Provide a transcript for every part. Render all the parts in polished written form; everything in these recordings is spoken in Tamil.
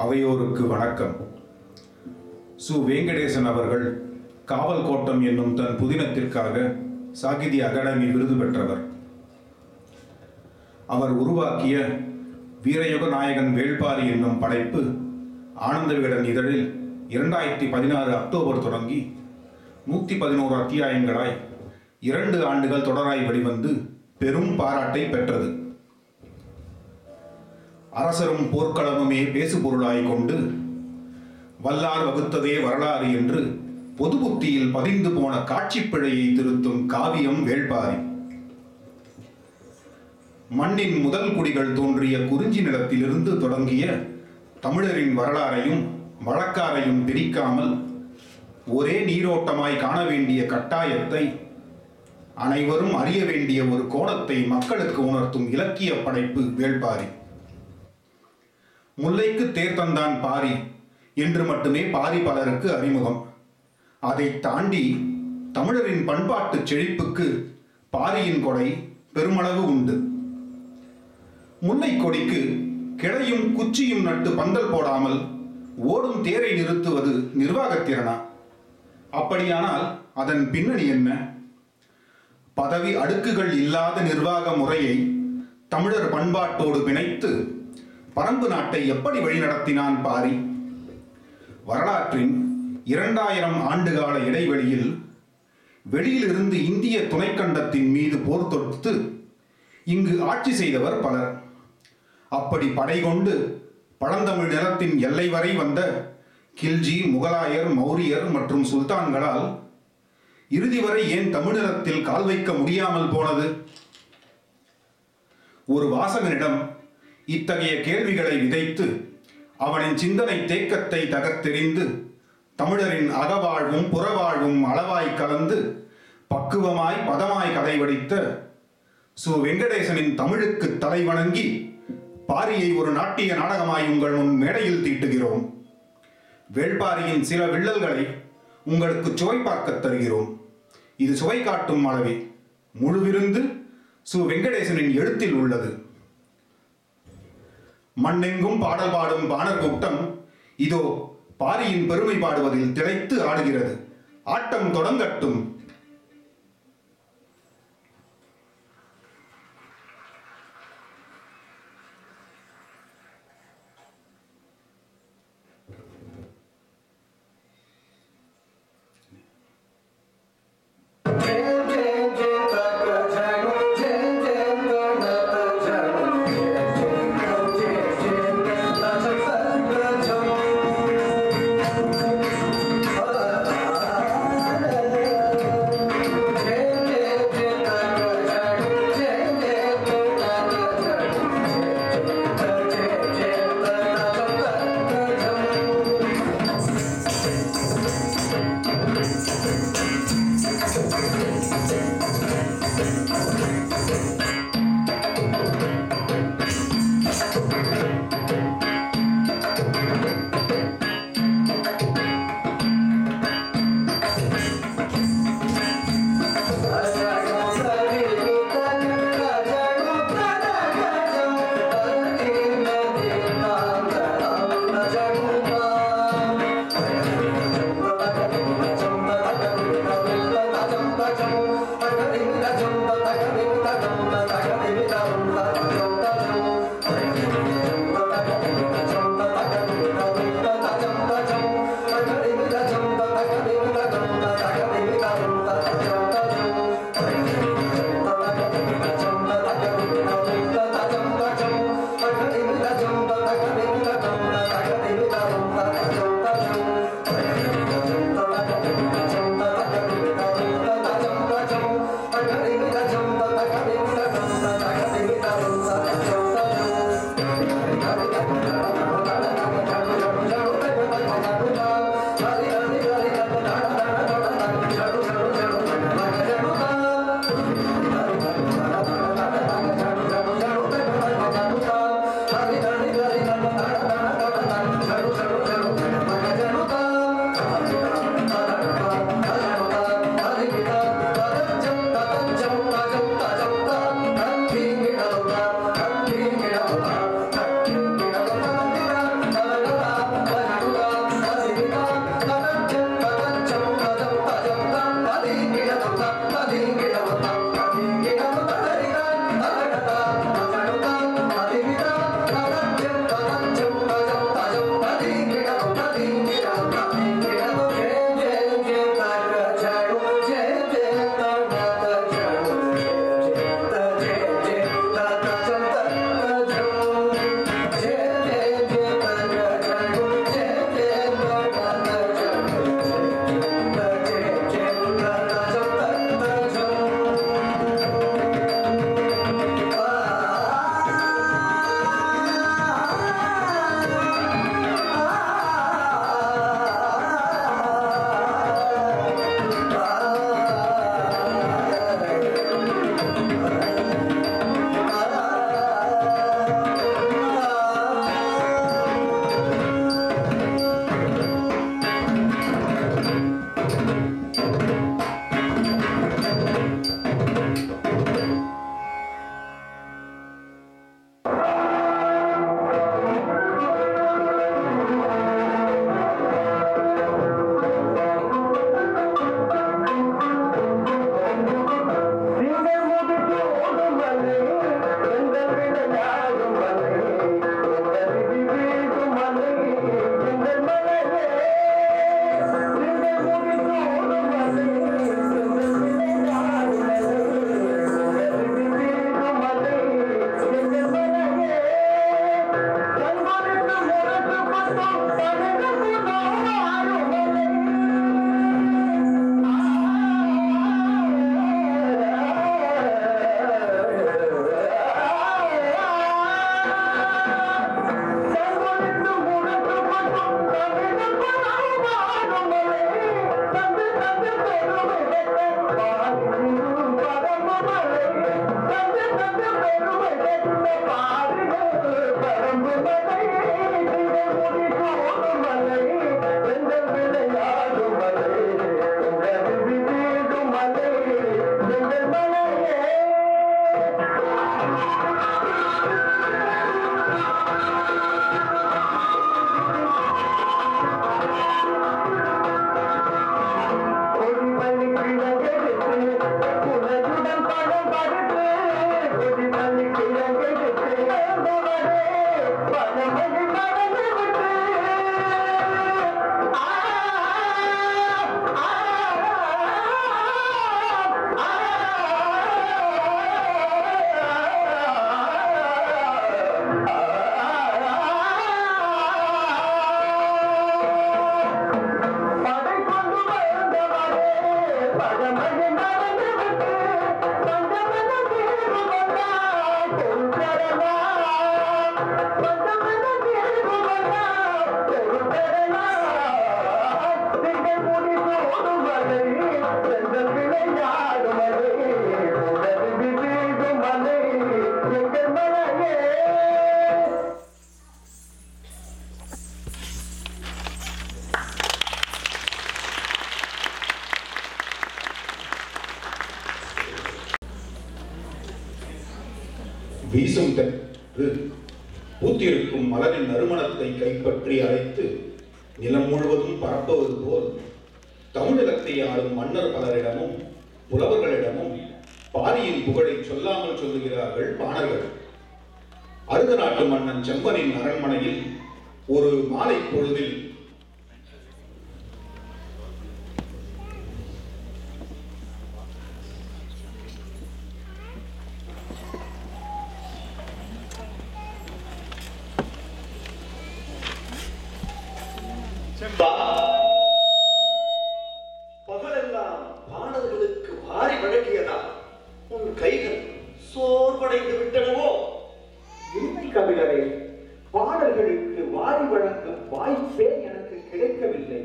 அவையோருக்கு வணக்கம். சு. வெங்கடேசன் அவர்கள் காவல் கோட்டம் என்னும் தன் புதினத்திற்காக சாகித்ய அகாடமி விருது பெற்றவர். அவர் உருவாக்கிய வீரயுக நாயகன் வேள்பாரி என்னும் படைப்பு ஆனந்த விகடன் இதழில் 2016 அக்டோபர் தொடங்கி 111 அத்தியாயங்களாய் 2 ஆண்டுகள் தொடராய் வெளிவந்து பெரும் பாராட்டை பெற்றது. அரசரும் போர்க்களமுமே பேசுபொருளாய் கொண்டு வல்லார் வகுத்ததே வரலாறு என்று பொது புத்தியில் பதிந்து போன காட்சி பிழையை திருத்தும் காவியம் வேள்பாரி. மண்ணின் முதல் குடிகள் தோன்றிய குறிஞ்சி நிலத்திலிருந்து தொடங்கிய தமிழரின் வரலாறையும் வழக்காரையும் பிரிக்காமல் ஒரே நீரோட்டமாய் காண வேண்டிய கட்டாயத்தை, அனைவரும் அறிய வேண்டிய ஒரு கோணத்தை மக்களுக்கு உணர்த்தும் இலக்கிய படைப்பு வேள்பாரி. முல்லைக்கு தேர் தந்தான் பாரி என்று மட்டுமே பாரி பலருக்கு அறிமுகம். அதை தாண்டி தமிழரின் பண்பாட்டு செழிப்புக்கு பாரியின் கொடை பெருமளவு உண்டு. முல்லை கொடிக்கு கிளையும் குச்சியும் நட்டு பந்தல் போடாமல் ஓடும் தேரை நிறுத்துவது நிர்வாகத்திறனா? அப்படியானால் அதன் பின்னணி என்ன? பதவி அடுக்குகள் இல்லாத நிர்வாக முறையை தமிழர் பண்பாட்டோடு பிணைத்து பரம்பு நாட்டை எப்படி வழிநடத்தினான் பாரி? வரலாற்றின் 2000 ஆண்டுகால இடைவெளியில் வெளியிலிருந்து இந்திய துணைக்கண்டத்தின் மீது போர் தொடுத்து இங்கு ஆட்சி செய்தவர் பலர். அப்படி படை கொண்டு பழந்தமிழ் நிலத்தின் எல்லை வரை வந்த கில்ஜி, முகலாயர், மௌரியர் மற்றும் சுல்தான்களால் இறுதி வரை ஏன் தமிழகத்தில் கால் வைக்க முடியாமல் போனது? ஒரு வாசகனிடம் இத்தகைய கேள்விகளை விதைத்து அவனின் சிந்தனை தேக்கத்தை தகர்த்தெறிந்து தமிழரின் அகவாழ்வும் புறவாழ்வும் அளவாய் கலந்து பக்குவமாய் பதமாய் கதை வடித்த சு. வெங்கடேசனின் தமிழுக்கு தலை வணங்கி பாரியை ஒரு நாட்டிய நாடகமாய் உங்கள் முன் மேடையில் தீட்டுகிறோம். வேள்பாரியின் சில வில்லல்களை உங்களுக்கு சுவை பார்க்க தருகிறோம். இது சுவை காட்டும் அளவே. முழு விருந்து சு. வெங்கடேசனின் எழுத்தில் உள்ளது. மண்ணெங்கும் பாடல் பாடும் பாணர் கூட்டம் இதோ பாரியின் பெருமை பாடுவதில் திளைத்து ஆடுகிறது. ஆட்டம் தொடங்கட்டும். வீசும் தென்று பூத்திருக்கும் மலரின் நறுமணத்தை கைப்பற்றி அழைத்து நிலம் முழுவதும் பரப்புவது போல் தமிழகத்தை ஆளும் மன்னர் பலரிடமும் புலவர்களிடமும் பாரியின் புகழை சொல்லாமல் சொல்லுகிறார்கள் பாணர்கள். அருக நாட்டு மன்னன் செம்பனின் அரண்மனையில் ஒரு மாலை பொழுதில் பகலெல்லாம் பாணர்களுக்கு வாரி வழங்கியதா உன் கைகள் சோர்வடைந்து விட்டனவோ? இல்லை கவிழரே, பாடல்களுக்கு வாரி வழங்கும் வாய்ப்பே எனக்கு கிடைக்கவில்லை.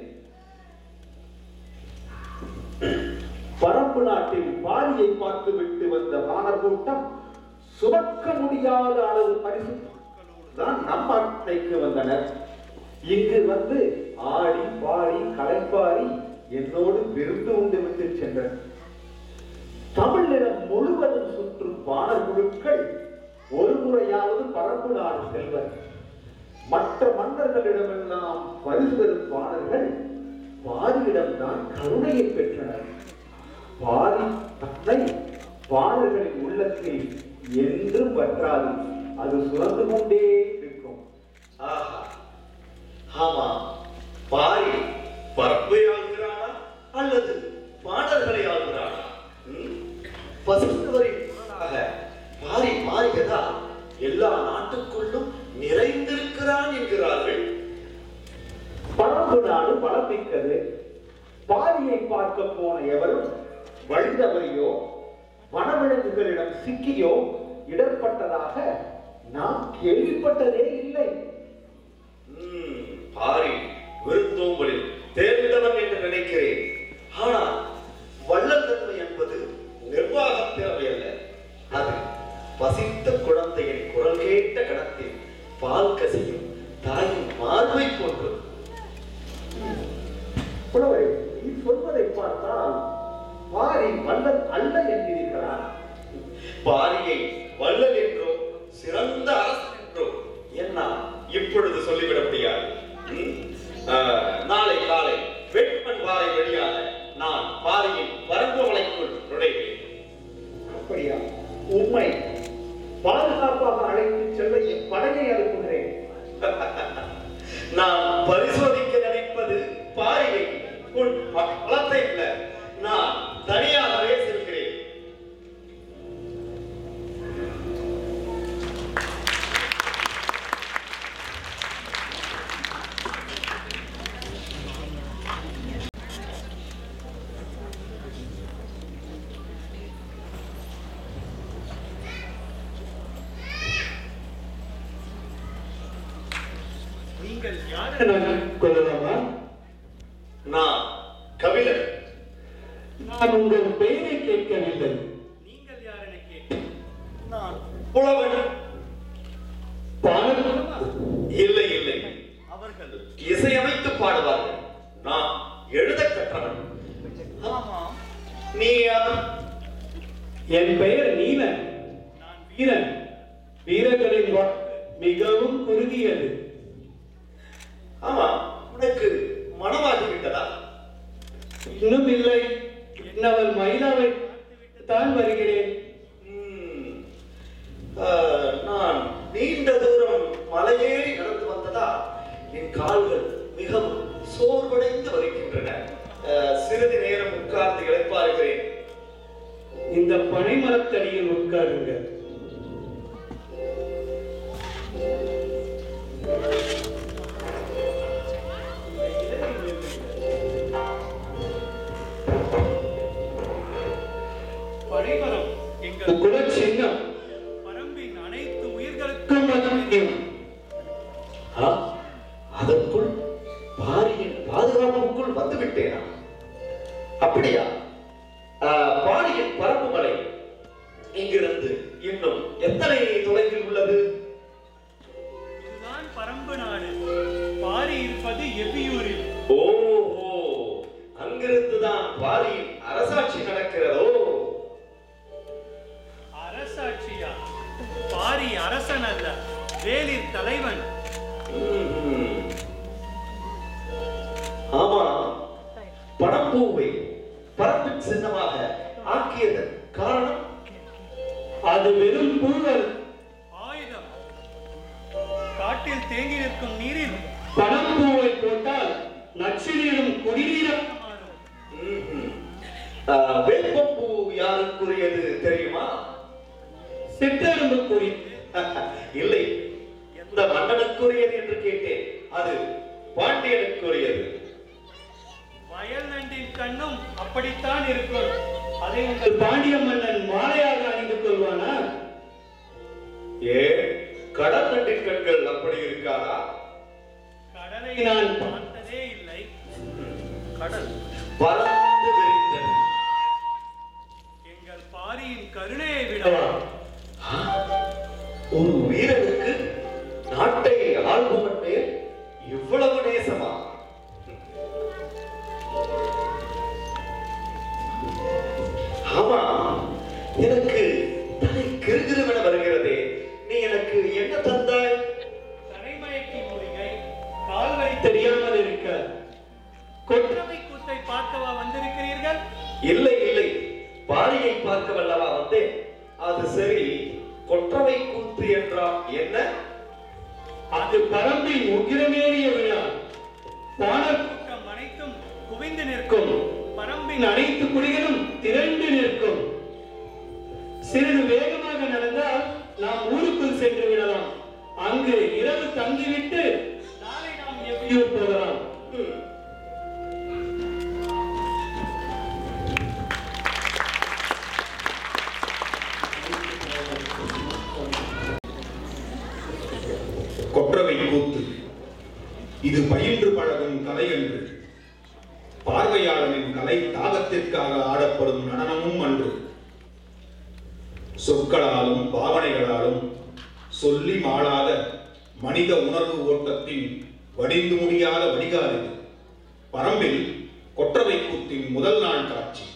பரப்பு நாட்டில் பாரியை பார்த்துவிட்டு வந்த வானர் கூட்டம் சுமக்க முடியாத அளவு பரிசு தான் நம் நாட்டைக்கு வந்தனர். இங்கு வந்து ஆடி பாடி களைப்பாரி என்னோடு விருந்து உண்டு விட்டு சென்றனர். தமிழ் நிலம் முழுவதும் சுற்றும் பாடல் குழுக்கள் ஒரு முறையாவது பரப்பு நாடு செல்வர். மற்ற மன்னர்களிடமெல்லாம் பரிசு பெறும் பாடல்கள் பாரியிடம்தான் கருணையை பெற்றனர். பாரி தன்னை பாடல்களின் உள்ளத்தில் என்றும் வற்றாது, அது சுரந்து கொண்டே இருக்கும். ஆஹா, ஆமா, பாரி பரப்பை ஆள்கிறானா அல்லது பாடல்களை ஆள்கிறானா? பசுத்தவரின் பாரி மாறியதா எல்லா நாட்டுக்குள்ளும் நிறைந்திருக்கிறான் என்கிறார்கள். பரப்பு நாடு வளமிக்கது. பாரியை பார்க்க போன எவரும் வழிதவறியோ வனவிலங்குகளிடம் சிக்கியோ இடர்பட்டதாக நாம் கேள்விப்பட்டதே இல்லை. பாரி விருந்தோம்பலில் தேர்ந்தவன் என்று நினைக்கிறேன். ஆனால் வள்ளல் தன்மை என்பது நிர்வாக திறமை அல்ல. அது பசித்த குழந்தையின் குரல் கேட்ட கணத்தில் பால் கசியும் தாயின் மார்பை போன்றது. புலவரே, நீ சொல்வதை பார்த்தால் பாரி வள்ளல் அல்ல என்கிறீர்களா? பாரியை வள்ளல் என்றோ சிறந்த அரசன் என்றோ என்னால் இப்பொழுது சொல்லிவிட முடியாது. நாளை காலை வேட்பன் வாரை வழியாக நான் பாரியின் பரம்புமலைக்குள் நுழைவேன். அப்படியா? உண்மை. பாதுகாப்பாக அழைத்து செல்ல என் படையை அனுப்புகிறேன். நான் பரிசோதிக்க நினைப்பது பாரியை, உன் பலத்தை இல்ல. நான் தனியாகவே செல்கிறேன். நீங்கள் யார் கொள்ளலாமா? நான் கபிலன். நான் உங்கள் பெயரை கேட்கவில்லை. நீங்கள் யார் என கேட்டேன். நான் புலவன். பாடல்களா? இல்லை இல்லை, அவர்கள் இசையமைத்து பாடுவார்கள். நான் எழுத கற்றவன். நீ யார்? என் பெயர் நீலன். நான் வீரன். வீரர்களின் மிகவும் குறுகியது. ஆமா, உனக்கு மனமாகிவிட்டதா? இன்னும் இல்லை. என்னவள் மயிலாவை தான் வருகிறேன். நான் நீண்ட தூரம் மலையேறி நடந்து வந்ததா என் கால்கள் மிகவும் சோர்வடைந்து வருகின்றன. சிறிது நேரம் உட்கார்ந்து இளைப்பாறுகிறேன். இந்த பனைமரத்தடியில் உட்காருங்க. பனைமரம் எங்கள் குலச்சின்னம். பரம்பின் அனைத்து உயிர்களுக்கும் அதற்குள் பாரியின் பாதுகாப்புக்குள் வந்துவிட்டேனா? அப்படியா? பாரியின் பரப்பு மலை இங்கிருந்து இன்னும் எத்தனை தொலைவில் உள்ளது? இதுதான் பரம்பு நாடு. பாரி இருப்பது எவ்வியூரில். ஓஹோ, அங்கிருந்துதான் பாரியின் அரசாட்சி நடக்கிறதோ? அரசாட்சியா? பாரி அரசன் அல்ல, வேலிர் தலைவன். ஆமா, பணப்பூவை பரப்பின் சின்னமாக ஆக்கியதன் காரணம்? அது வெறும் பூவல். ஆயுதம். காட்டில் தேங்கி நிற்கும் நீரில் பணப்பூவை போட்டால் நச்சுநீரும் குடிநீரும் மாறும். வேப்பம்பூ யாருக்குரியது தெரியுமா? சிற்றெரும்புக்குரிய. இல்லை, எந்த மன்னனுக்குரியது என்று கேட்டேன். அது பாண்டியனுக்குரியது. வயல் நண்டின் கண்ணும் அப்படித்தான் இருக்கும். அதை உங்கள் பாண்டிய மன்னன் மாலையாக அணிந்து கொள்வானா? ஏன், கடல் நண்டின் கண்கள் அப்படி இருக்காதா? கடலை நான் பார்த்ததே இல்லை. கடல் பறந்து விரிந்தது. எங்கள் பாரியின் கருணையை விடவா? ஒரு வீரனுக்கு நாட்டை ஆள்பவன் மேல் இவ்வளவு நேசமா? ஆமா, எனக்கு தலை கிறுகிறுவென வருகிறதே. நீ எனக்கு என்ன தந்தாய்? தலைமயக்கி மூலிகை, கால்வரை தெரியாமல் இருக்க கொற்றவை கூத்தை பார்க்கவா வந்திருக்கிறீர்கள்? இல்லை இல்லை, பாரியை பார்க்க வல்லவா வந்தேன். அது சரி, கொற்றவை கூத்து என்றால் என்ன? அது பரம்பின் உக்கிரமேறிய விழா. பாணர் கூட்டம் அனைத்தும் குவிந்து நிற்கும். பரம்பின் அனைத்து குடிகளும் திரண்டு நிற்கும். சிறிது வேகமாக நடந்தால் நாம் ஊருக்குள் சென்று விடலாம். அங்கு இரவு தங்கிவிட்டு நாளை நாம் எவ்வியூர் போகலாம். கொற்றவை கூத்து இது பயின்று பழகும் கலை என்று. பார்வையாளனின் கலை தாகத்திற்காக ஆடப்படும் நடனமும் அன்று. சொற்களாலும் பாவனைகளாலும் சொல்லி மாளாத மனித உணர்வு ஓட்டத்தின் வடிந்து முடியாத வடிகால் இது. பரம்பில் கொற்றவை கூத்தின் முதல் நாள் காட்சி.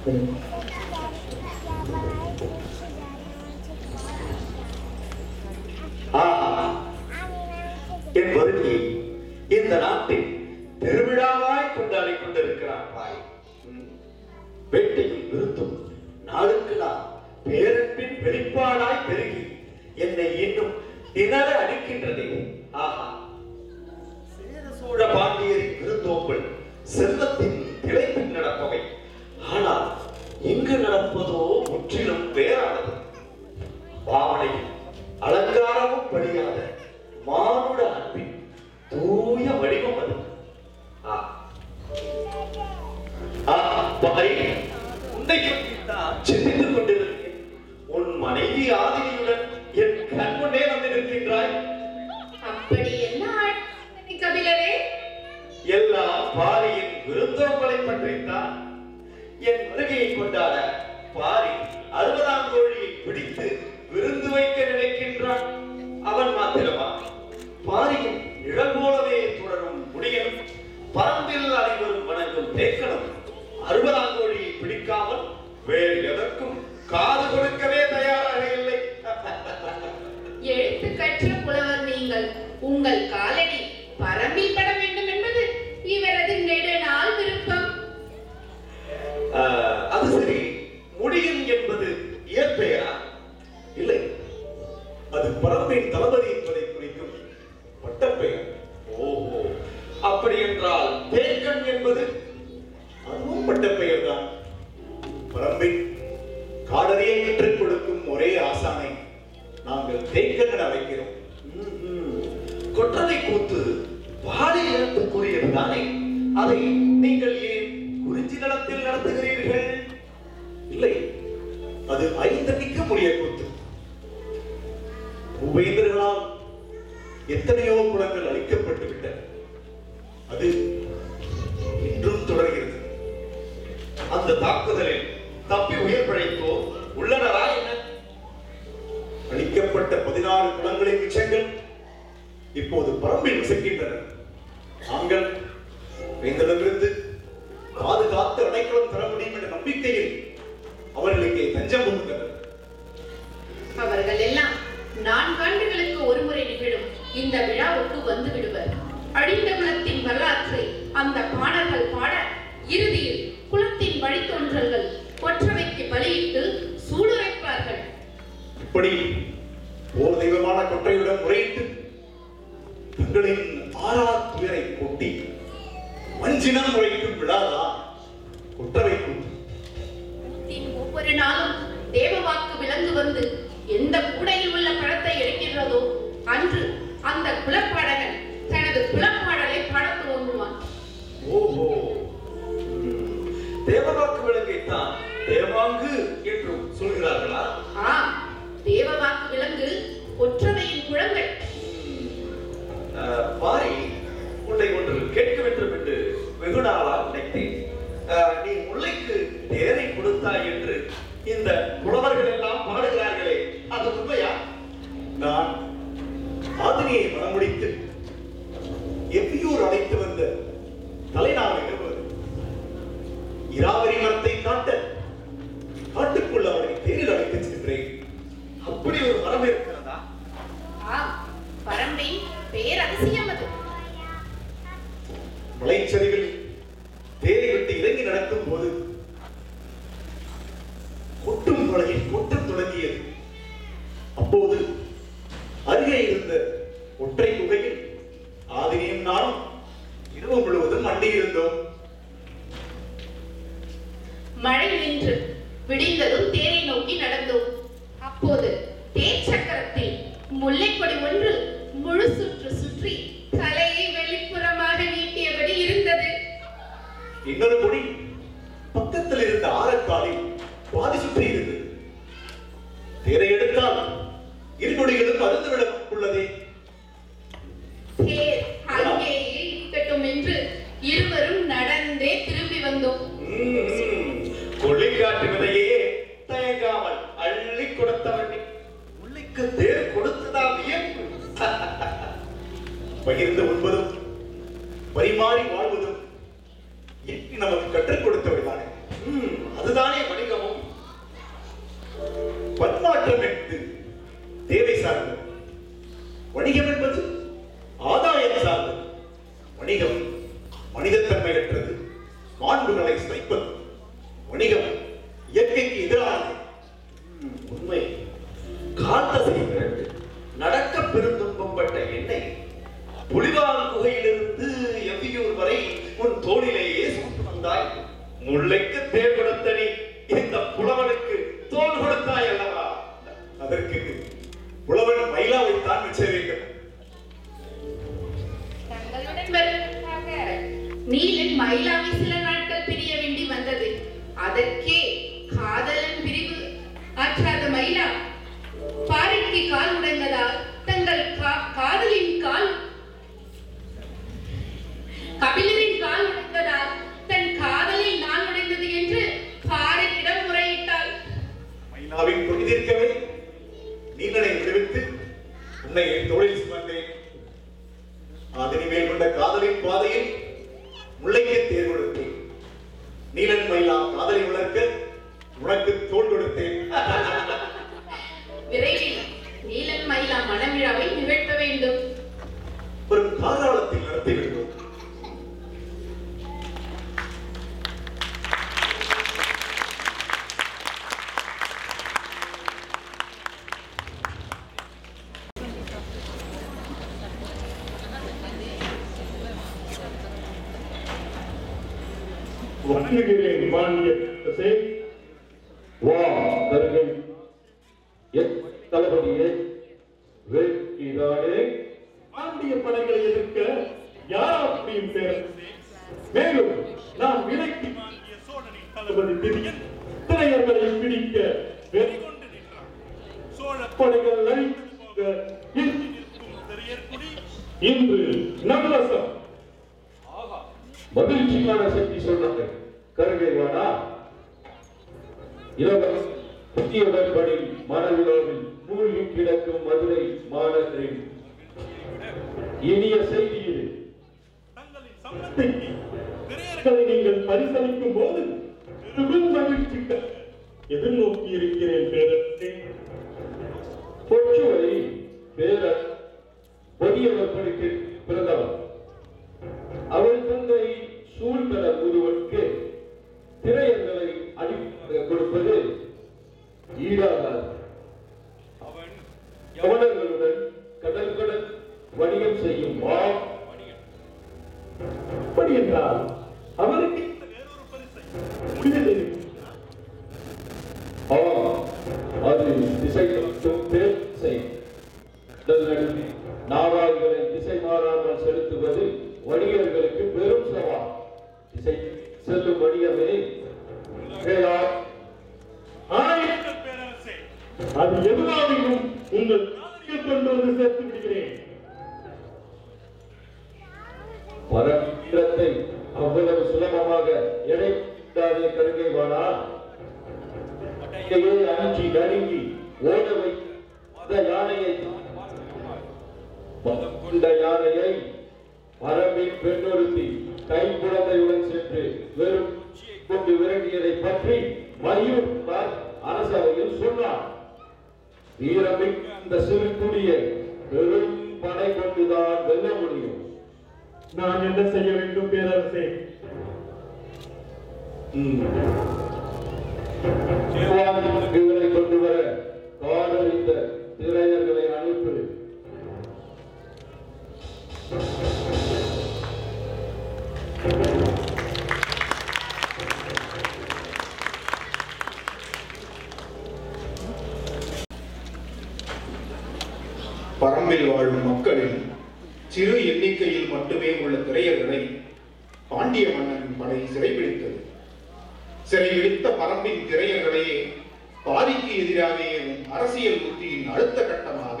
என் வருகையை இந்த நாட்டில் பெருவிழாவாய் கொண்டாடி கொண்டிருக்கிறார் பாய். வேட்டையும் விருந்தும் நாளுக்கு நாள் பேரன்பின் வெளிப்பாடாய் பெருகி என்னை இன்னும் திணற அடிக்கின்றதே. ஆஹா, சேர சோழ பாண்டியரின் விருந்தோம்பல் செல்வத்தின் திளைப்பில் நடப்பவை. ஆனால் இங்கு நடப்பதோ முற்றிலும் வேறானது. பாவனையும் அலங்காரமும் படியாத மானுட அன்பின் தூய வடிவம் அது. உன்னை சிந்தித்துக் கொண்டிருக்கிறேன். உன் மனைவி ஆதினியுடன் என் கண்முன்னே வந்து நிற்கின்றாய். அப்படி என்ன கபிலரே? எல்லாம் பாரியின் விருந்தோம்பலை பற்றித்தான். என் வருகையை கொண்டாட பாரி 60ஆம் கோழியை பிடித்து விருந்து வைக்க நினைக்கின்றான். அவன் மாத்திரமா? பாரியின் நிழல் போலவே தொடரும் முடியனும் பரம்பில் அனைவரும் வணங்கும் தேக்கனும் 60ஆம் கோழியை பிடிக்காமல் வேறு எதற்கும் காது கொடுக்கவே தயாராக இல்லை. எழுத்து கற்ற புலவர் நீங்கள். உங்கள் காலடி பரம்பில் பட வேண்டும் என்பது இவரது நெடுநாள் விருப்பம். அது சரி, முடியன் என்பது இயற்பெயரா? இல்லை, அது பரம்பின் தளபதி என்பதை குறிக்கும் பட்டப்பெயர். ஓஹோ, அப்படி என்றால் தேக்கன் என்பது அதுவும் பட்டப்பெயர் தான். பரம்பின் காடறியை கற்றுக் கொடுக்கும் ஒரே ஆசானை நாங்கள் தேக்கன் என அழைக்கிறோம். கொற்றவை கூத்து பாலியலுக்கு கூறியதுதானே? அதை நீங்கள் ஏன் குறிஞ்சி நிலத்தில் நடத்துகிறீர்கள்? இல்லை, அது ஐந்தடிக்க முடிய கூத்து. உபேந்திரர்களால் எத்தனையோ குளங்கள் அழிக்கப்பட்டு விட்டன. அது இன்றும் தொடர்கிறது. அந்த தாக்குதலில் தப்பி உயிர் பிழைத்தோர் உள்ளனரா என்ன? அழிக்கப்பட்ட 16 குளங்களின் மிச்சங்கள் இப்போது பரம்பில் விசைக்கின்றன. நாங்கள் எங்களிடமிருந்து பாதுகாத்து அடைக்கலம் தர முடியும் என்ற நம்பிக்கையில் அவர்களுக்கு தஞ்சம் புகுந்தனர். அவர்கள் எல்லாம் 4 ஆண்டுகளுக்கு ஒருமுறை நிகழும் இந்த விழாவுக்கு வந்து விடுவர். அழிந்த குலத்தின் வரலாற்றை அந்த பாடல்கள் பாட இறுதியில் குலத்தின் வழித்தோன்றல்கள் கொற்றவைக்கு பலியிட்டு சூளுரைப்பார்கள். இப்படி போர் தெய்வமான கொற்றையுடன் முறையிட்டு தங்களின் ஆறாத்துயரை கொட்டி வஞ்சினம் முறைக்கும் விழாதான் கொற்றவை கூத்து. ஒவ்வொரு நாளும் தேவவாக்கு விலங்கு வந்து எந்த கூடையில் உள்ள பழத்தை எடுக்கிறதோ அன்று அந்த குலப்பாடகன் தனது குலப்பாடலை பாடத் துவங்குவான். ஓஹோ, தேவவாக்கு விலங்கைத்தான் தேவாங்கு என்றும் சொல்கிறார்களா? தேவவாக்கு விலங்கு கொற்றவையின் குழந்தை. பாரி, உன்னை ஒன்று கேட்க வேண்டும் என்று வெகு நாளா நினைத்தேன். நீ முல்லைக்கு தேரை கொடுத்தாய் என்று இந்த புலவர்கள் எல்லாம் பாடுகிறார்களே, அது உண்மையா? நான் ஆதினியை மனமுடித்து எவ்வியூர் அழைத்து வந்த தலைநாள் நிகழ்வது. இராவரி மரத்தை காட்ட காட்டுக்குள் அவனை தேரில் அழைத்து சென்றேன். அப்படி ஒரு மரம் இருக்கிறதா? பரம்பின் பேரதிசயம் அது. மலைச்சரிவில் தேரை விட்டு இறங்கி நடக்கும் போது கொட்டும் மழையில் கொட்டம் தொடங்கியது. அப்போது அருகே இருந்த ஒற்றை குகையில் ஆதினியும் நானும் இரவு முழுவதும் அண்டியிருந்தோம். மழை நின்று விடிந்ததும் தேரை நோக்கி நடந்தோம். அப்போது தேர் சக்கரத்தில் முல்லைக்கொடி ஒன்று முழு சுற்று சுற்றி தலையை வெளிப்புறமாக நீட்டியபடி இருந்தது. இன்னொரு கொடி பக்கத்தில் இருந்த ஆரக்காலில் பாதி சுற்றி இருந்தது. தேரை எடுத்தால் இரு கொடிகளும் அருந்துவிட உள்ளதே. தேர் அங்கேயே இருக்கட்டும் என்று இருவரும் நடந்தே திரும்பி வந்தோம். கொள்ளிக்காட்டு விதையே தயங்காமல் அள்ளி கொடுத்தவன் முல்லைக்கு தேர் கொடுத்ததா வியப்பு. பகிர்ந்து உண்பதும் பரிமாறி வாழ்வதும் நமக்கு கற்றுக் கொடுத்தவைதானே. அதுதானே மக்களை சிதைப்பது வணிகம் இயற்கைக்கு எதிரானது. உண்மை காத்த செய்கிறது நடக்க பெருந்துன்பம் பட்ட என்னை புலிவால் குகையிலிருந்து எவ்வியூர் வரை உன் தோளிலேயே சுமந்து வந்தாய். முல்லைக்கு தேர் கொடுத்த நீ இந்த புலவனுக்கு தோல் கொடுத்தாய் அல்லவா? அதற்கு புலவன் மயிலாவை தான் மிச்ச வேண்டும். தங்களுடன் வருவதற்காக நீலன் மயிலாவை சில நாட்கள் பிரிய வேண்டி வந்தது. அதற்கே காதலன் பிரிவு ஆற்றாத மயிலா பாறைக்கு கால் உடைந்ததால் தங்கள் காதலின் கால் கபிலரின் கால் உடைந்ததால் தன் காதலில் நான் உடைந்தது என்று பாறையிடம் முறையிட்டாள். மயிலாவின் பொய் தீர்க்கவே நீலனை விடுவித்து உன்னை என் தோளில் சுமந்தேன். அதனை மேல் கொண்ட காதலின் பாதையில் முல்லைக்கு தேர் கொடுத்தேன். நீலன் மயிலா காதலை வளர்க்க உனக்கு தோள் கொடுத்தேன். விரைவில் நீலன் மயிலா மணவிழாவை நிகழ்த்த வேண்டும். ஒரு காலாளத்தில் நடத்தி விடுவோம். வணங்குகிறேன் மானிய அரசே. வா கருகை தளபதியே, வேட்கிறானே பாண்டிய படைகளை எதிர்க்க யார் அப்படியும் பேரரசே. மேலும் நாம் விலைக்கு வாங்கிய சோழனின் தளபதி திடீர் திரையர்களை பிடிக்க வெறிகொண்டு நின்றார். சோழ படைகள் அழித்து நிற்கும் திரையர்குடி இன்று நவரசம். மகிழ்ச்சியான செய்தி சொன்னாங்க. கருகைவானா இளவரசர் புதியவர்படி மனவிழாவில் மூழ்கி கிடக்கும் மதுரை மாநகரின் இனிய செய்தி இது. தங்களின் சம்பளத்தை நீங்கள் பரிசளிக்கும் போது பெரும் மகிழ்ச்சிக்கு எதிர்நோக்கி இருக்கிறேன் பேரரசே. பொச்சுவை பேரர் புதியவர்களுக்கு பிறந்தவர். அவள் தந்தை சூழ்நில ஒருவனுக்கு திரையங்களை அடிப்படை கொடுப்பது ஈடாகாது. அவன் யவனர்களுடன் கடல் வணிகம் செய்யும் அப்படி என்றால் அவருக்கு வேறொரு பரிசை அது திசை பேசை நாவாய்களை திசை மாறாமல் செலுத்துவது வணிகர்களுக்கு பெரும் சவால். திசை செல்லும் வணிகமே அது எதுவாகவும் உங்கள் கொண்டு வந்து சேர்த்து விடுகிறேன். பரத்தை அவ்வளவு சுலபமாக எடைத்தாதே கருகைவானா. அஞ்சி நடுங்கி ஓட வைத்த யானையை கொண்ட யானையை மரபின் பெண்ணொருத்தி கை குழந்தையுடன் சென்று வெறும் கொண்டு விரட்டியதை பற்றி மயூர் அரசவையில் சொன்னார். வீரமிக்க அந்த சிறு குடியை பெரும் படை கொண்டுதான் வெல்ல முடியும். நான் என்ன செய்ய வேண்டும் பேரரசே? இவரை கொண்டு வர காடறிந்த திரையர்களை அனுப்பு. பரம்பில் வாழும் மக்களில் சிறு எண்ணிக்கையில் மட்டுமே உள்ள திரையர்களை பாண்டிய மன்னனின் படை சிறைபிடித்தது. சிறைபிடித்த பரம்பின் திரையர்களையே பாரிக்கு எதிராக ஏறும் அரசியல் உத்தியின் அடுத்த கட்டமாக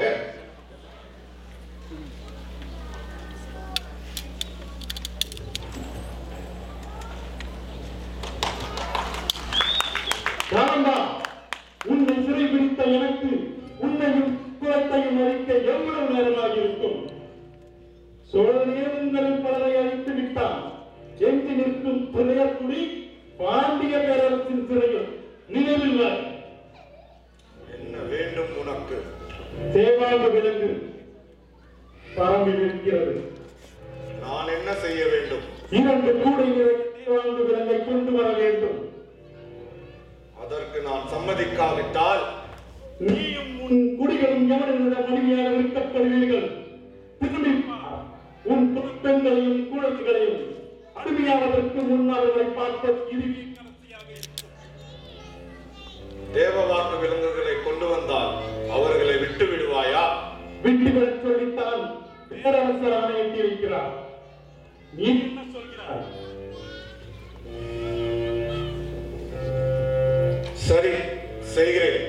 உன்னை சிறைபிடித்த எனக்கு உன்னையும் குலத்தையும் அழிக்க எவ்வளவு நேரமாக இருக்கும்? சோழனே உங்களில் பலரை அழித்து விட்டான். எஞ்சி நிற்கும் திரையர்குடி பாண்டிய பேரரசின் சிறையில் நினைவில் என்ன வேண்டும் உனக்கு? தேவாங்க விலங்கு பரம்பில் இருக்கிறது. நான் என்ன செய்ய வேண்டும்? 2 கூடை வாழ்ந்து விலங்கை கொண்டு வர வேண்டும். அதற்கு நான் சம்மதிக்காவிட்டால் நீயும் உன் குடிகளும் எவனிடம் அடிமையாக விற்கப்படுவீர்கள். திரும்பி உன் பெண்களையும் குழந்தைகளையும் அடிமையாவதற்கு முன் அவர்களை பார்ப்பது இறுதி கடைசியாக இருக்கும். தேவவாக்கு விலங்குகளை கொண்டு வந்தால் அவர்களை விட்டு விடுவாயா? விட்டுவிடச் சொல்லித்தான் பேரரசர் ஆணையிட்டு இருக்கிறார். நீ என்ன சொல்கிறாய்? சரி, செய்கிறேன்.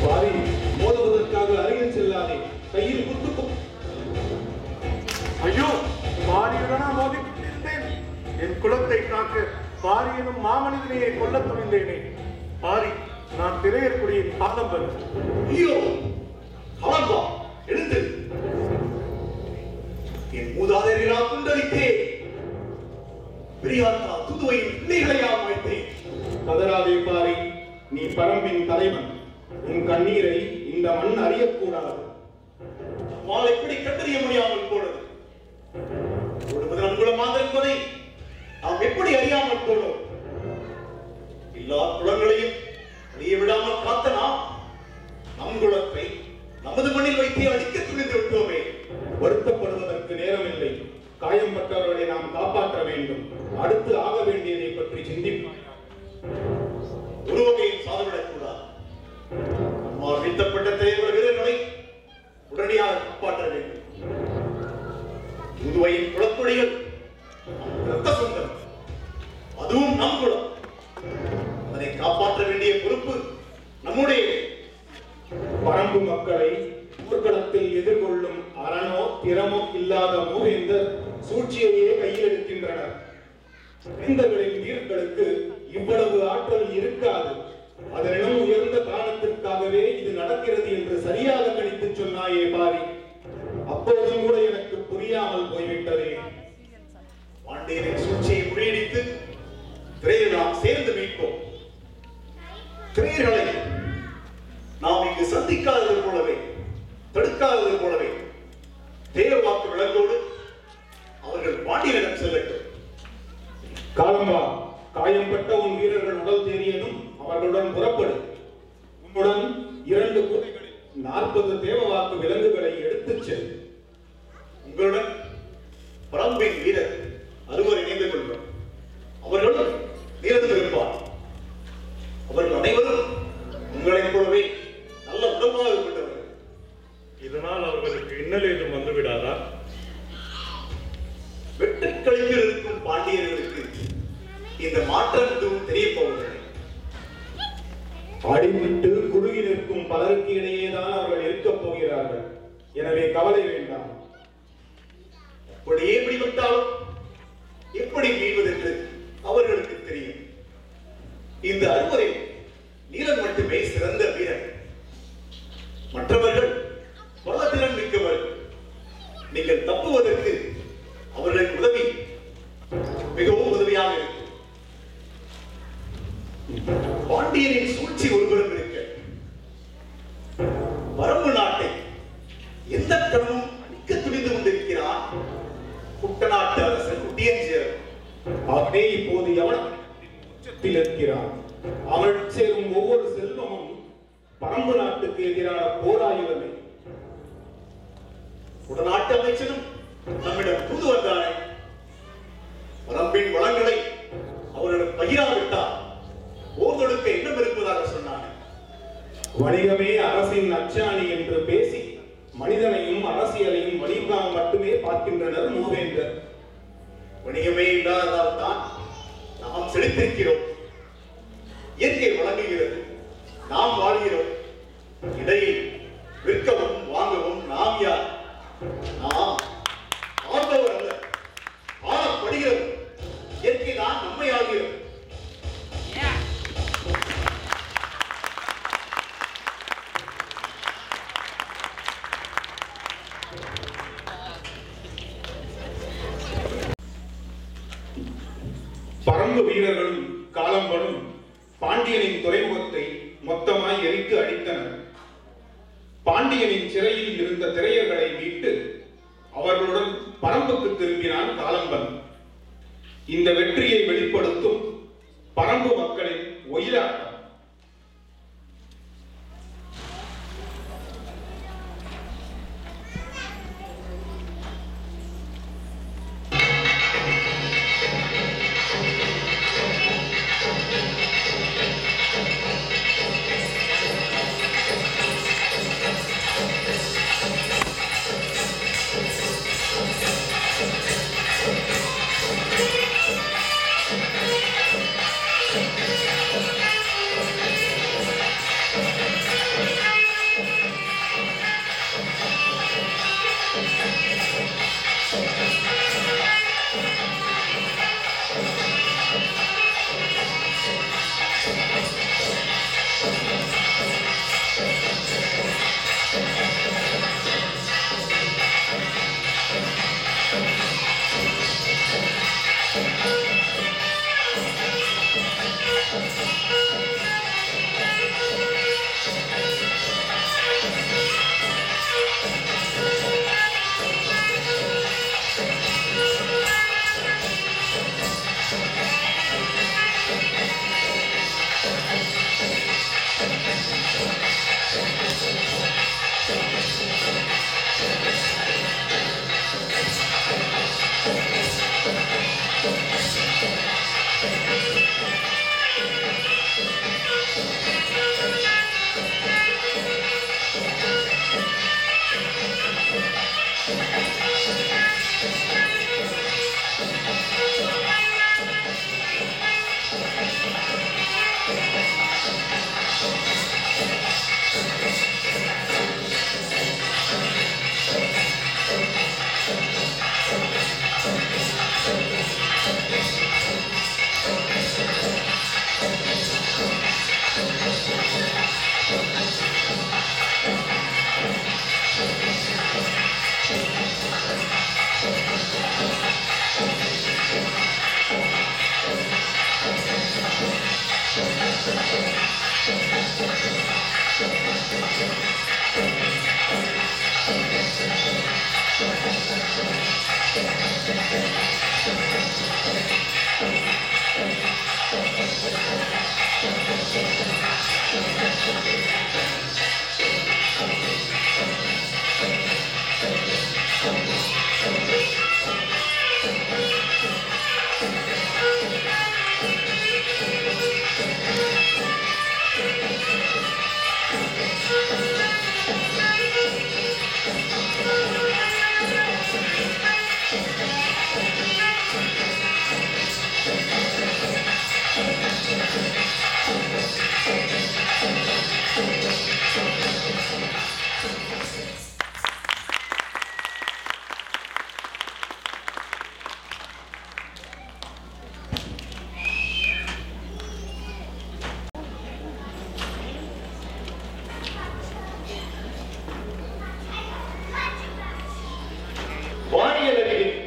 பாரி, மோதுவதற்காக அருகில் செல்லாதே, கையில் குத்துக்கும். ஐயோ, பாரியுடனா மோதிக் கொண்டிருந்தேன். என் குலத்தை காக்க பாரியனும் மாமனிதனையே கொல்ல துணிந்தேனே. பாரி, நான் திரையற்குடியின் காலம் வரும். ஐயோ, கலம்பா, எழுந்து. என் மூதாதையர்களா குண்டரித்தே பெரியாத்தா துதுவையின் பிள்ளைகளையாம் வைத்தேன். கதராதே பாரி, நீ பரம்பின் தலைவன். உன் கண்ணீரை இந்த மண் அறியக்கூடாது. நம்மால் எப்படி கண்டறிய முடியாமல் போனது? ஒருவது நம் குலமாக என்பதை நாம் எப்படி அறியாமல் போனோம்? எல்லா குலங்களையும் அறிய விடாமல் காத்த நாம் நம் குலத்தை நமது மண்ணில் வைத்தே அழிக்க துணிந்து விட்டோமே. வருத்தப்படுவதற்கு நேரமில்லை. காயம்பட்டவர்களை நாம் காப்பாற்ற வேண்டும். அடுத்து ஆக வேண்டியதை பற்றி சிந்திப்பாய். ஒரு வகையில் சாதவிடக்கூடாது. நம்மால் வீழ்த்தப்பட்ட தேவ வீரர்களை உடனடியாக காப்பாற்ற வேண்டும். புதுவையின் குலக்குடிகள் இரத்த சொந்தம், அதுவும் நம் குலம். அதனை காப்பாற்ற வேண்டிய பொறுப்பு நம்முடைய. பரம்பு மக்களை போர்க்களத்தில் எதிர்கொள்ளும் அரணோ திறமோ இல்லாத மூவேந்தர் சூழ்ச்சியையே கையில் எடுக்கின்றனர். வேந்தர்களின் வீரர்களுக்கு இவ்வளவு ஆற்றல் இருக்காது. அதனிடம் உயர்ந்த காரணத்திற்காகவே இது நடக்கிறது என்று சரியாக கணித்து சொன்னாயே பாரி. அப்போதும் கூட எனக்கு புரியாமல் போய்விட்டதே. பாண்டியரின் சூழ்ச்சியை முறியடித்து திரையை நாம் சேர்ந்து மீட்போம். திரையர்களை நாம் இங்கு சந்திக்காதது போலவே, தடுக்காதது போலவே தேவவாக்கு விலங்கோடு அவர்கள் பாண்டியரிடம் செல்லட்டும். காலம்பா, காயம்பட்ட உன் வீரர்கள் உடல் தேறியதும் அவர்களுடன் புறப்படு. உன்னுடன் 2 கூடைகளில் 40 தேவவாக்கு விலங்குகளை எடுத்துச் செல். உங்களுடன் பரம்பின் வீரர் அறுவர் இணைந்து கொள்வர். அவர்களும் வீரர்கள் இருப்பார். அவர்கள் அனைவரும் உங்களைப் போலவே நல்ல உடம்பாக கொண்டவர்கள். இதனால் அவர்களுக்கு இன்னல் ஏதும் வந்துவிடாதா? வெட்டுக்களில் இருக்கும் பாண்டியர்களுக்கு இந்த மாற்றம் எதுவும் தெரிய போவதில்லை. அடிவிட்டு குறுகி நிற்கும் பலருக்கு இடையேதான் அவர்கள் இருக்கப் போகிறார்கள். எனவே கவலை வேண்டாம். அப்படியே பிடிபட்டாலும் எப்படி மீள்வதென்று அவர்களுக்கு தெரியும். இந்த அறுவரை நீலன் மட்டுமே சிறந்த வீரன். மற்றவர்கள் பல திறன் மிக்கவர்கள். நீங்கள் தப்புவதற்கு அவர்களுக்கு உதவி மிகவும் உதவியாக இருக்கும். பாண்டியரின் சூழ்ச்சி ஒருபுறம் இருக்க, வரம்பு நாட்டை எந்த கணமும் அழிக்க துணிந்து கொண்டிருக்கிறான் குட்டநாட்டு அரசன் குட்டியஞ்சேரன். அவனே இப்போது உச்சத்தில் இருக்கிறான். அவன் சேரும் ஒவ்வொரு செல்வமும் பரம்பு நாட்டுக்கு எதிரான போராயுதமே. குடநாட்டு அமைச்சரும் நம்மிடம் தூது வந்தானே, வரம்பின் வளங்களை அவரிடம் பகிராவிட்டால் போர் தொடுக்க எண்ணம் இருப்பதாக சொன்னானே. வணிகமே அரசின் அச்சாணி என்று பேசி மனிதனையும் அரசியலையும் வணிகம் மட்டுமே பார்க்கின்றனர் மூவேந்தர். வணிகமே இல்லாததால் தான் நாம் செழித்திருக்கிறோம். இயற்கை வழங்குகிறது, நாம் வாழ்கிறோம். இடையில் விற்கவும் வாங்கவும் நாம் யார்? நாம் ஆள்பவர் அல்ல, ஆளப்படுகிறது. இயற்கை தான் நம்மை ஆள்கிறது. பரம்பு வீரர்களும் காலம்பனும் பாண்டியனின் துறைமுகத்தை மொத்தமாய் எரித்து அடித்தனர். பாண்டியனின் சிறையில் இருந்த திரையர்களை மீட்டு அவர்களுடன் பரம்புக்கு திரும்பினான் காலம்பன். இந்த வெற்றியை வெளிப்படுத்தும் பரம்பு மக்களின் ஒயிலாட்டம்.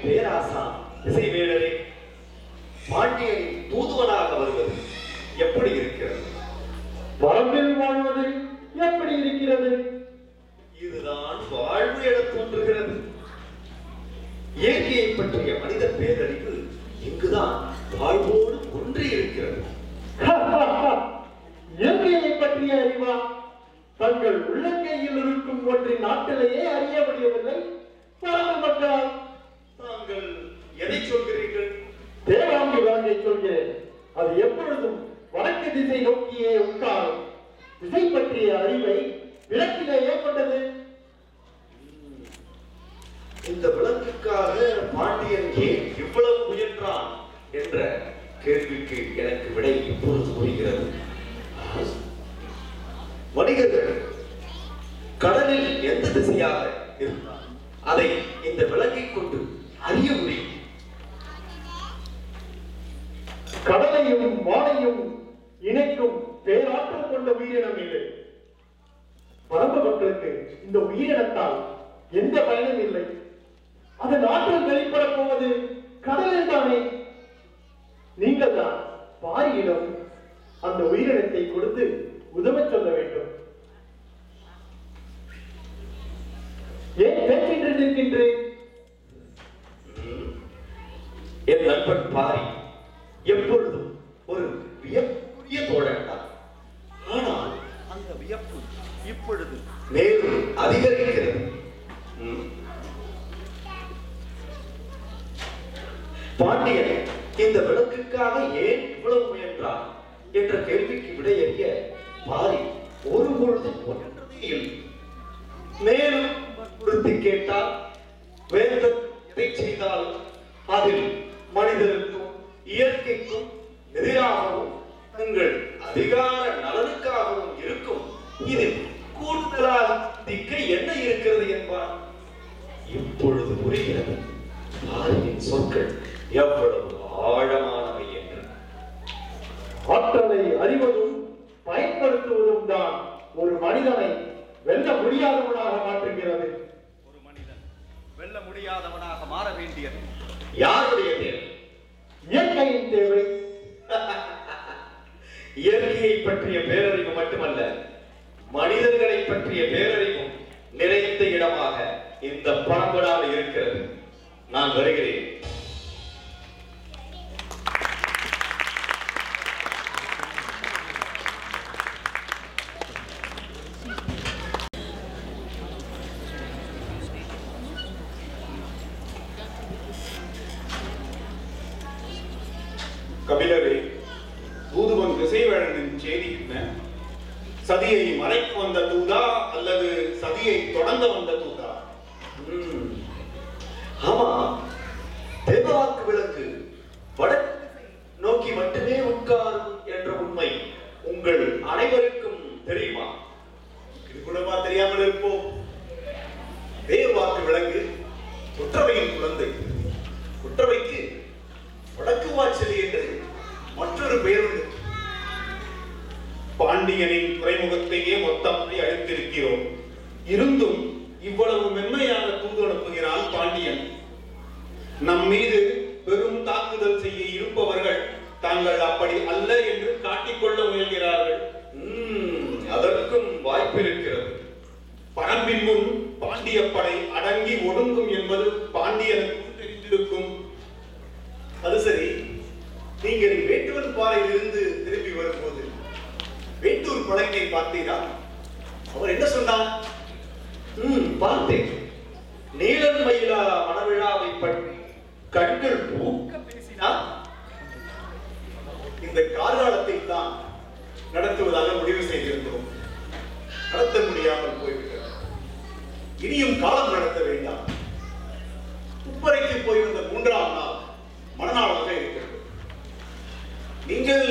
பேராசா இசைவேளரே, பாண்டியனின் தூதுவனாக வருவது எப்படி இருக்கிறது? வரம்பில் வாழ்வது எப்படி இருக்கிறது? இதுதான் வாழ்வு என தோன்றுகிறது. இயற்கையை பற்றிய மனித பேரறிவு இங்குதான் வாழ்வோடு ஒன்றி இருக்கிறது. இயற்கையை பற்றிய அறிவா? தங்கள் உள்ளங்கையில் இருக்கும் ஒன்றின் நாட்டிலேயே அறிய முடியவில்லை மக்கள். தாங்கள் எதை சொல்கிறீர்கள்? தேவாங்கி விலங்கை சொல்கிறேன். அது எப்பொழுதும் வடக்கு திசை நோக்கியே உட்காரும். திசை பற்றிய அறிவை விளக்கிலேயே கொண்டது. இந்த விளக்குக்காக பாண்டியன் ஏன் இவ்வளவு முயன்றான் என்ற கேள்விக்கு எனக்கு விடை இப்பொழுது புரிகிறது. வணிகர்கள் கடலில் எந்த திசையாக இருந்தால் அதை இந்த விளக்கை கொண்டு அறிய முடியும். கடலையும் வானையும் இணைக்கும் பேராற்றல் கொண்ட உயிரினம் இல்லை. பரம்பு மக்களுக்கு இந்த உயிரினத்தால் எந்த பயனும் இல்லை. அதன் ஆற்றல் வெளிப்பட போவது கடலில் தானே. நீங்கள் தான் பாரியிடம் அந்த உயிரினத்தை கொடுத்து உதவ சொல்ல வேண்டும். ஏன் பேசின்று நிற்கின்றேன்? என் நண்பன் பாரி எப்பொழுதும் ஒரு வியப்புரிய தோழன் தான். ஆனால் அந்த வியப்பு இப்பொழுது மேலும் அதிகரிக்கிறது. பாண்டியன் இந்த விளக்குக்காக ஏன் இவ்வளவு முயன்றான் என்ற கேள்விக்கு விடையறிய பாரி ஒரு பொழுதும் ஒன்றே இல்லை. மேலும் வற்புறுத்தி கேட்டால் வேந்தன் எதை செய்தாலும் அதில் மனிதருக்கும் இயற்கைக்கும் எதிராகவும் தங்கள் அதிகார நலனுக்காகவும் இருக்கும். இதில் கூடுதலாக திக்க என்ன இருக்கிறது என்பார். இப்பொழுது புரிகிறது பாரியின் சொற்கள் எவ்வளவு ஆழமானவை என்று. ஆற்றலை அறிவதும் பயன்படுத்துவதும் தான் ஒரு மனிதனை வெல்ல முடியாதவனாக மாற்றுகிறது. ஒரு மனிதன் வெல்ல முடியாதவனாக மாற வேண்டியது யாருடைய தேவை? இயற்கையின் தேவை. இயற்கையை பற்றிய பேரறிவு மட்டுமல்ல, மனிதர்களை பற்றிய பேரறிவும் நிறைந்த இடமாக இந்த பரம்பராக இருக்கிறது. நான் வருகிறேன். கபிலரே, தூதுவன் திசைவேழனின் செய்தி என்ன? சதியை மறைக்க வந்த தூதா அல்லது சதியை தொடர்ந்து வந்த தூதா? ஆமா, தேவவாக்கு விளக்கு வடக்கு நோக்கி மட்டுமே உட்காரும் என்ற உண்மை உங்கள் அனைவருக்கும் தெரியுமா? இது கூடவா தெரியாமல் இருப்போம்? தேவவாக்கு விளக்கு குற்றவையின் குழந்தை. குற்றவைக்கு வடக்கு வாசல் என்று மற்றொரு பெயர் உண்டு. பாண்டியனின் துறைமுகத்தையே மொத்தத்தை அழித்திருக்கிறோம். இருந்தும் இவ்வளவு மென்மையாக தூது அனுப்புகிறான் பாண்டியன். நம் மீது பெரும் தாக்குதல் செய்ய இருப்பவர்கள் தாங்கள் அப்படி அல்ல என்று காட்டிக்கொள்ள முயல்கிறார்கள். அதற்கும் வாய்ப்பு இருக்கிறது. பரம்பின் முன் பாண்டிய படை அடங்கி ஒடுங்கும் என்பது பாண்டியனுக்கும் தெரிந்திருக்கும். அது சரி, நீங்கள் வேட்டுவன் பாறையிலிருந்து திரும்பி வரும்போது வேட்டூர் பழையனை பார்த்தீரா? அவர் என்ன சொன்னார்? பார்த்தேன். நீலன் மயிலா மணவிழாவை பற்றி கண்கள் பூக்க பேசினார். இந்த கார்காலத்தில் தான் நடத்துவதாக முடிவு செய்திருந்தோம். நடத்த முடியாமல் போய்விட்டது. இனியும் காலம் நடத்த வேண்டாம். உப்பரைக்கு போய் வந்த 3ஆம் நாள் மறுநாளாக இருக்கிறது. நீங்கள்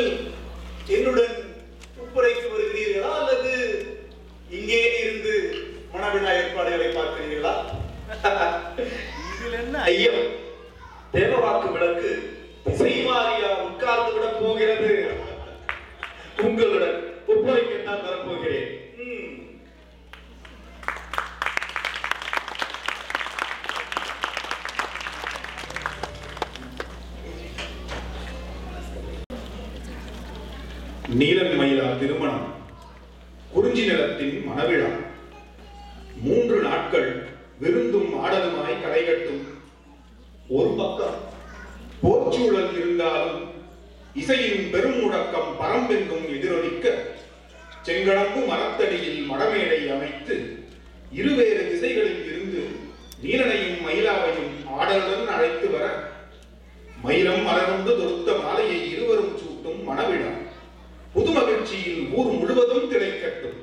என்னுடன் உப்பரைக்கு வருகிறீர்களா அல்லது இங்கே இருந்து மணவிழா ஏற்பாடுகளை பார்க்கிறீர்களா? இதில் என்ன ஐயம்? தேவவாக்கு விளக்கு திசை மாறியா உட்கார்ந்து விட போகிறது. உங்களுடன் ஒப்புரைக்கத்தான் வரப்போகிறேன். நீலன் மயிலா திருமணம், குறிஞ்சி நிலத்தின் மணவிழா. 3 நாட்கள் விருந்தும் ஆடலுமாய் களைகட்டும். ஒரு பக்கம் போர்ச்சூழல் இருந்தாலும் இசையின் பெரும் முழக்கம் பரம்பெங்கும் எதிரொலிக்க செங்கடம்பு மரத்தடியில் மடமேடை அமைத்து இருவேறு திசைகளில் இருந்து நீலனையும் மயிலாவையும் ஆடலுடன் அழைத்து வர மயிலம் மலர்ந்து தொடுத்த மாலையை இருவரும் சூட்டும் மணவிழா. புது மகிழ்ச்சியில் ஊர் முழுவதும் திளைக்கட்டும்.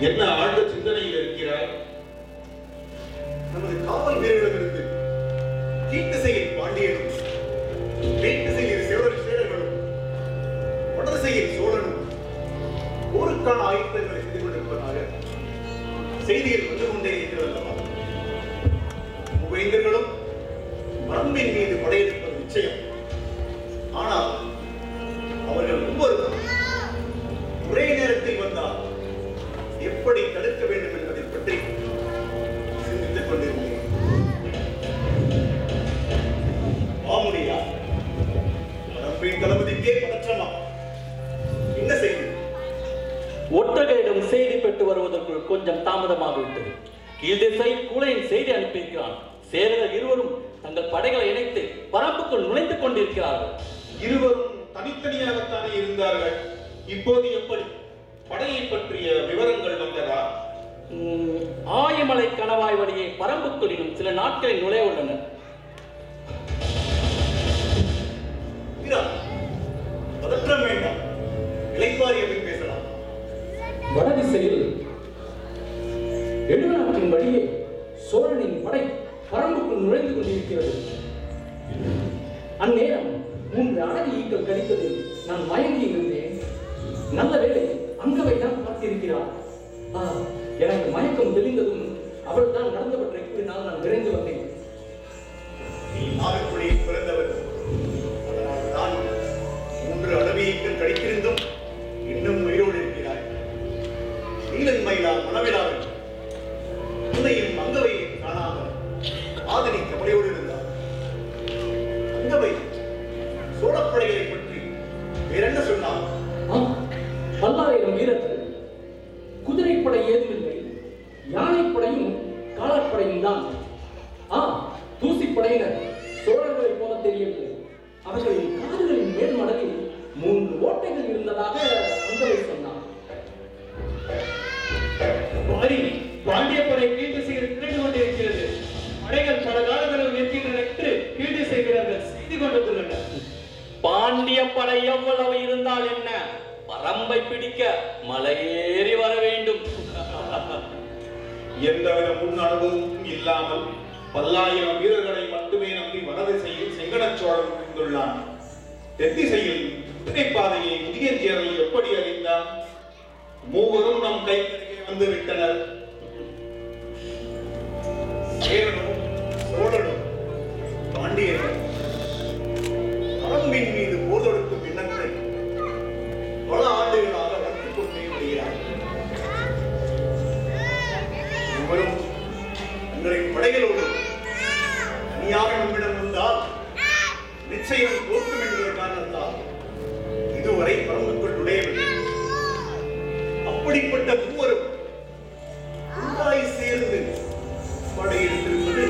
என்ன ஆழ்ந்த சிந்தனையில் இருக்கிறாய்? நமது காவல் வீரர்களிடமிருந்து கீழ்த்திசையில் பாண்டியனும், மேற்திசையில் சேரர்களும், வடதிசையில் சோழனும் போருக்கான ஆயுதங்களை செய்து கொண்டிருப்பதாக செய்தியில் வந்து கொண்டே இருக்கிறதல்லவா? மூவேந்தர்களும் வரம்பின் மீது படையெடுப்பது நிச்சயம். ஆனால் அவர்கள் ஒவ்வொருவரும் ஒரே நேரத்தில் வந்தால் எப்படி தடுக்க வேண்டும் என்பதை பற்றி சிந்தித்துக் கொண்டிருந்தேன். மாமுனியா, வரம்பின் தளபதிக்கே பதற்றமா? என்ன செய்தி? ஒட்டகையிடம் செய்தி பெற்று வருவதற்குள் கொஞ்சம் தாமதமாகிவிட்டது. கீழ்திசை கூலையின் செய்தி அனுப்பியிருக்கிறான். சேரர்கள் இருவரும் தங்கள் படைகளை இணைத்து பரப்புக்குள் நுழைத்துக் கொண்டிருக்கிறார்கள். இருவரும் தனித்தனியாகத்தானே இருந்தார்கள். இப்போது எப்படி? படையை பற்றிய விவரங்கள் வந்ததா? ஆயமலை கணவாய் வழியே பரம்புக்குள் இன்னும் சில நாட்களில் நுழைய உள்ளனர். பதற்றம் வேண்டாம், இளைப்பாரியவில் பேசலாம். வடதிசையில் எழுநாட்டின் வழியே சோழனின் படை பரம்புக்குள் நுழைந்து கொண்டிருக்கிறது. அந்நேரம் 3 அடவி ஈக்கள் கடித்ததில் நான் மயங்கி இருந்தேன். நல்ல வேளை அங்கவை தான் பார்த்திருக்கிறார். எனக்கு மயக்கம் தெளிந்ததும் அவள் தான் நடந்தவற்றை கூறினால் நான் விரைந்து வந்தேன். நீ நாகக்குடியில் பிறந்தவர், அதனால் தான் 3 அடவி ஈக்கள் கடித்திருந்தும் இன்னும் உயிரோடு இருக்கிறாய். நீலன் மயிலால் மணவிழாவில் உன்னையும் அங்கவையும் காணாமல் ஆதினி கவலையோடு இருந்தார். அங்கவை சோழப்படைகளை பற்றி வேறென்ன சொன்னார்? பல்லாயிரம் வீரர்கள், குதிரைப்படை ஏதுமில்லை, யானைப்படையும் காலாட்படையும் தான். தூசிப்படையினர் சோழர்களை போல தெரியவில்லை. அவர்களின் காதுகளின் மேல் மடலில் 3 ஓட்டைகள் இருந்ததாக அங்கவை சொன்னார். பாண்டிய படை கீழ்திசையில் திரண்டு கொண்டிருக்கிறது. படைகள் பல காலங்களில் நிற்கின்றன என்று கீழ்திசை வீரர்கள் செய்து கொண்டுள்ளனர். பாண்டிய படை எவ்வளவு இருந்தால் என்ன, பரம்பை பிடிக்க மலையேறி வர வேண்டும். எந்தவித முன் அனுபவமும் இல்லாமல் பல்லாயிரம் வீரர்களை மட்டுமே நம்பி வடதிசையில் செங்கடச்சோழன் புரிந்துள்ளான். தென்திசையில் குதிரைப்பாதையை முதியஞ்சியர்கள் எப்படி அறிந்தான்? மூவரும் நம் கைக்கருகே வந்து விட்டனர். சேரனும் சோழனும் பாண்டியனும் பரம்பின் மீது போர் தொடுக்கும் எண்ணத்தை பல ஆண்டுகளாக வளர்த்துக் கொண்டே வருகிறார்கள். இவரும் தங்களின் படைகளோடு தனியாக நம்மிடம் வந்தால் நிச்சயம் தோற்கும் என்கிற காரணத்தால் இதுவரை பரம்புக்குள் நுழையவில்லை. அப்படிப்பட்ட மூவரும் ஒன்றாய் சேர்ந்து படையெடுத்திருப்பது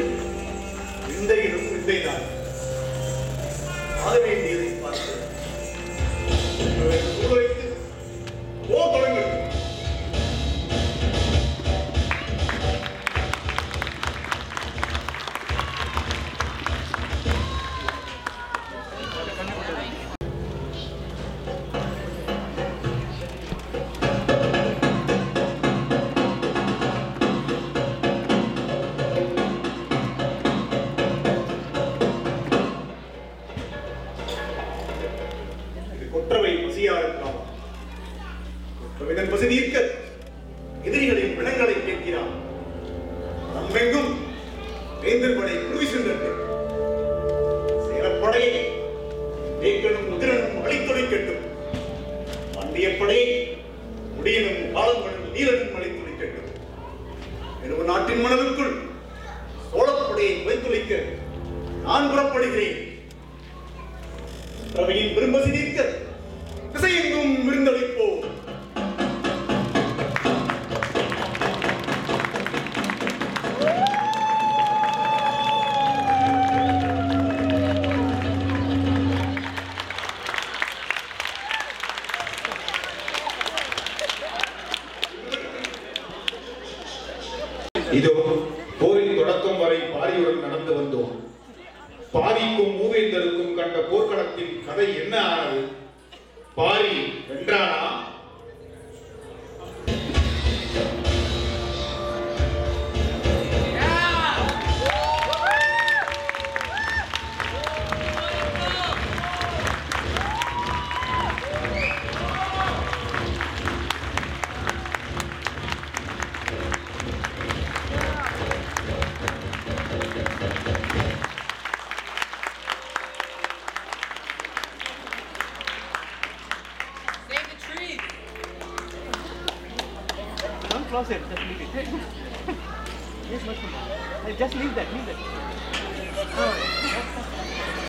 விந்தையிலும் விந்தைதான். ஆக வேண்டியதை பார்த்து சூழலைத்து போர் தொடங்கட்டும். கொற்றவை பசியாருக்காம். கொற்றவைதன் பசி தீர்க்க எதிரிகளின் பிணங்களை கேட்கிறான். நம்மெங்கும் வேந்தர் படை குருவி சென்றது. சேரப்படையை தேக்கனும் முதிரனும் அழித்துரைக்கட்டும். பாண்டிய படையை முடியனும் காலங்களும் நீலனும் அழித்துரைக்கட்டும். எனது நாட்டின் மனதுக்குள் சோழப்படையை வைத்துழைக்க நான் புறப்படுகிறேன். ரவியின் விரும்பசி தீர்க்க திசையெங்கும் விருந்தளிப்போம். இதோ போரின் தொடக்கம் வரை பாரியுடன் நடந்து வந்தோம். பாரிக்கும் மூவேந்தருக்கும் கண்ட போர்க்களத்தின் கதை என்ன ஆனது? Pari வென்றானா? closet. Just leave it. Yes, mushroom. Just leave that. Leave that. Oh,